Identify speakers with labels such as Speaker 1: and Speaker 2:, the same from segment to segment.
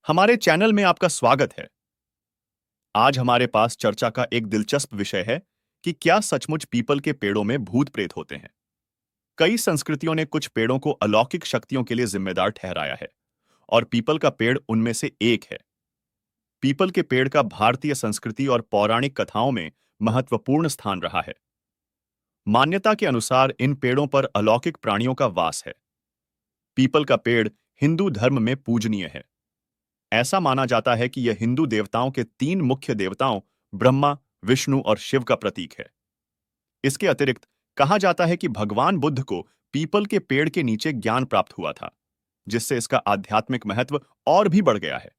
Speaker 1: हमारे चैनल में आपका स्वागत है। आज हमारे पास चर्चा का एक दिलचस्प विषय है कि क्या सचमुच पीपल के पेड़ों में भूत प्रेत होते हैं। कई संस्कृतियों ने कुछ पेड़ों को अलौकिक शक्तियों के लिए जिम्मेदार ठहराया है और पीपल का पेड़ उनमें से एक है। पीपल के पेड़ का भारतीय संस्कृति और पौराणिक कथाओं में महत्वपूर्ण स्थान रहा है। मान्यता के अनुसार इन पेड़ों पर अलौकिक प्राणियों का वास है। पीपल का पेड़ हिंदू धर्म में पूजनीय है। ऐसा माना जाता है कि यह हिंदू देवताओं के तीन मुख्य देवताओं ब्रह्मा, विष्णु और शिव का प्रतीक है। इसके अतिरिक्त कहा जाता है कि भगवान बुद्ध को पीपल के पेड़ के नीचे ज्ञान प्राप्त हुआ था, जिससे इसका आध्यात्मिक महत्व और भी बढ़ गया है।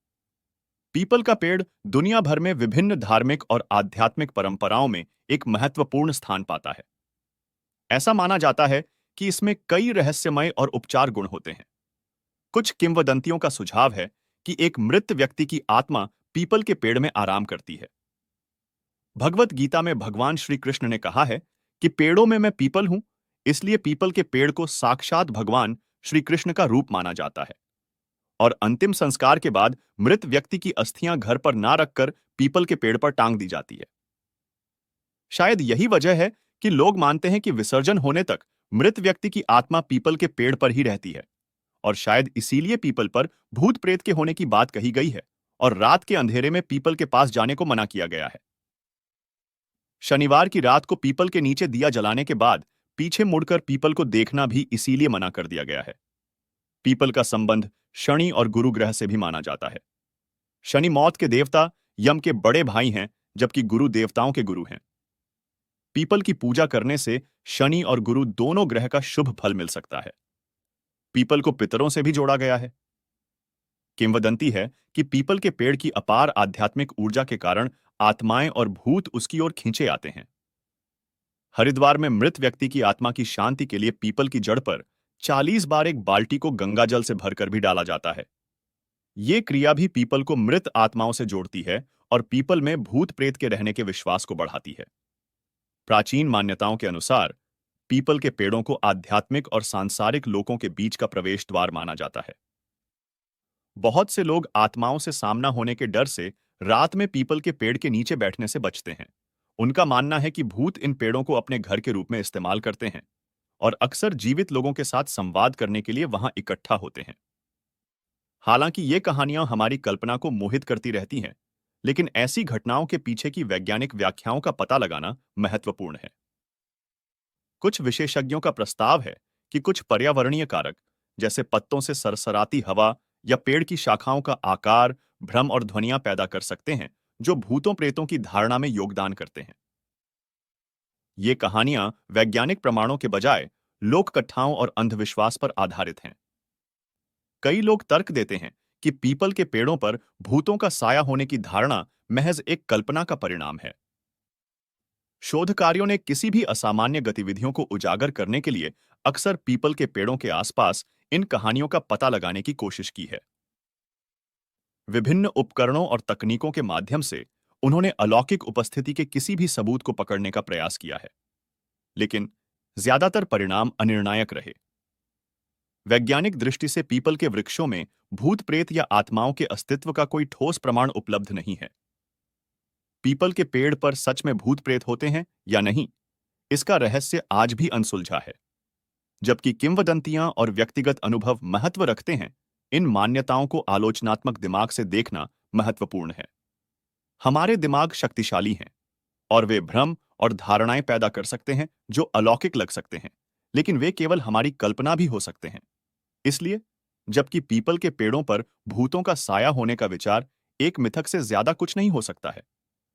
Speaker 1: पीपल का पेड़ दुनिया भर में विभिन्न धार्मिक और आध्यात्मिक परंपराओं में एक महत्वपूर्ण स्थान पाता है। ऐसा माना जाता है कि इसमें कई रहस्यमय और उपचार गुण होते हैं। कुछ किंवदंतियों का सुझाव है कि एक मृत व्यक्ति की आत्मा पीपल के पेड़ में आराम करती है। भगवत गीता में भगवान श्री कृष्ण ने कहा है कि पेड़ों में मैं पीपल हूं, इसलिए पीपल के पेड़ को साक्षात भगवान श्री कृष्ण का रूप माना जाता है। और अंतिम संस्कार के बाद मृत व्यक्ति की अस्थियां घर पर ना रखकर पीपल के पेड़ पर टांग दी जाती है। शायद यही वजह है कि लोग मानते हैं कि विसर्जन होने तक मृत व्यक्ति की आत्मा पीपल के पेड़ पर ही रहती है। और शायद इसीलिए पीपल पर भूत प्रेत के होने की बात कही गई है और रात के अंधेरे में पीपल के पास जाने को मना किया गया है। शनिवार की रात को पीपल के नीचे दिया जलाने के बाद पीछे मुड़कर पीपल को देखना भी इसीलिए मना कर दिया गया है। पीपल का संबंध शनि और गुरु ग्रह से भी माना जाता है। शनि मौत के देवता यम के बड़े भाई हैं, जबकि गुरु देवताओं के गुरु हैं। पीपल की पूजा करने से शनि और गुरु दोनों ग्रह का शुभ फल मिल सकता है। पीपल को पितरों से भी जोड़ा गया है। किंवदंती है कि पीपल के पेड़ की अपार आध्यात्मिक ऊर्जा के कारण आत्माएं और भूत उसकी ओर खींचे आते हैं। हरिद्वार में मृत व्यक्ति की आत्मा की शांति के लिए पीपल की जड़ पर 40 बार एक बाल्टी को गंगा जल से भरकर भी डाला जाता है। ये क्रिया भी पीपल को मृत आत्माओं से जोड़ती है और पीपल में भूत प्रेत के रहने के विश्वास को बढ़ाती है। प्राचीन मान्यताओं के अनुसार पीपल के पेड़ों को आध्यात्मिक और सांसारिक लोकों के बीच का प्रवेश द्वार माना जाता है। बहुत से लोग आत्माओं से सामना होने के डर से रात में पीपल के पेड़ के नीचे बैठने से बचते हैं। उनका मानना है कि भूत इन पेड़ों को अपने घर के रूप में इस्तेमाल करते हैं और अक्सर जीवित लोगों के साथ संवाद करने के लिए वहां इकट्ठा होते हैं। हालांकि ये कहानियां हमारी कल्पना को मोहित करती रहती हैं, लेकिन ऐसी घटनाओं के पीछे की वैज्ञानिक व्याख्याओं का पता लगाना महत्वपूर्ण है। कुछ विशेषज्ञों का प्रस्ताव है कि कुछ पर्यावरणीय कारक, जैसे पत्तों से सरसराती हवा या पेड़ की शाखाओं का आकार, भ्रम और ध्वनियां पैदा कर सकते हैं, जो भूतों प्रेतों की धारणा में योगदान करते हैं। ये कहानियां वैज्ञानिक प्रमाणों के बजाय लोक कथाओं और अंधविश्वास पर आधारित हैं। कई लोग तर्क देते हैं कि पीपल के पेड़ों पर भूतों का साया होने की धारणा महज एक कल्पना का परिणाम है। शोधकार्यों ने किसी भी असामान्य गतिविधियों को उजागर करने के लिए अक्सर पीपल के पेड़ों के आसपास इन कहानियों का पता लगाने की कोशिश की है। विभिन्न उपकरणों और तकनीकों के माध्यम से उन्होंने अलौकिक उपस्थिति के किसी भी सबूत को पकड़ने का प्रयास किया है, लेकिन ज्यादातर परिणाम अनिर्णायक रहे। वैज्ञानिक दृष्टि से पीपल के वृक्षों में भूत प्रेत या आत्माओं के अस्तित्व का कोई ठोस प्रमाण उपलब्ध नहीं है। पीपल के पेड़ पर सच में भूत प्रेत होते हैं या नहीं, इसका रहस्य आज भी अनसुलझा है। जबकि किंवदंतियां और व्यक्तिगत अनुभव महत्व रखते हैं, इन मान्यताओं को आलोचनात्मक दिमाग से देखना महत्वपूर्ण है। हमारे दिमाग शक्तिशाली हैं और वे भ्रम और धारणाएं पैदा कर सकते हैं जो अलौकिक लग सकते हैं, लेकिन वे केवल हमारी कल्पना भी हो सकते हैं। इसलिए जबकि पीपल के पेड़ों पर भूतों का साया होने का विचार एक मिथक से ज्यादा कुछ नहीं हो सकता है,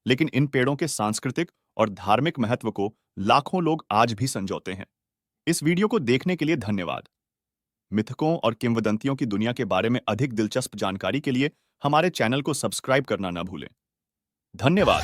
Speaker 1: लेकिन इन पेड़ों के सांस्कृतिक और धार्मिक महत्व को लाखों लोग आज भी संजोते हैं। इस वीडियो को देखने के लिए धन्यवाद। मिथकों और किंवदंतियों की दुनिया के बारे में अधिक दिलचस्प जानकारी के लिए हमारे चैनल को सब्सक्राइब करना न भूलें। धन्यवाद।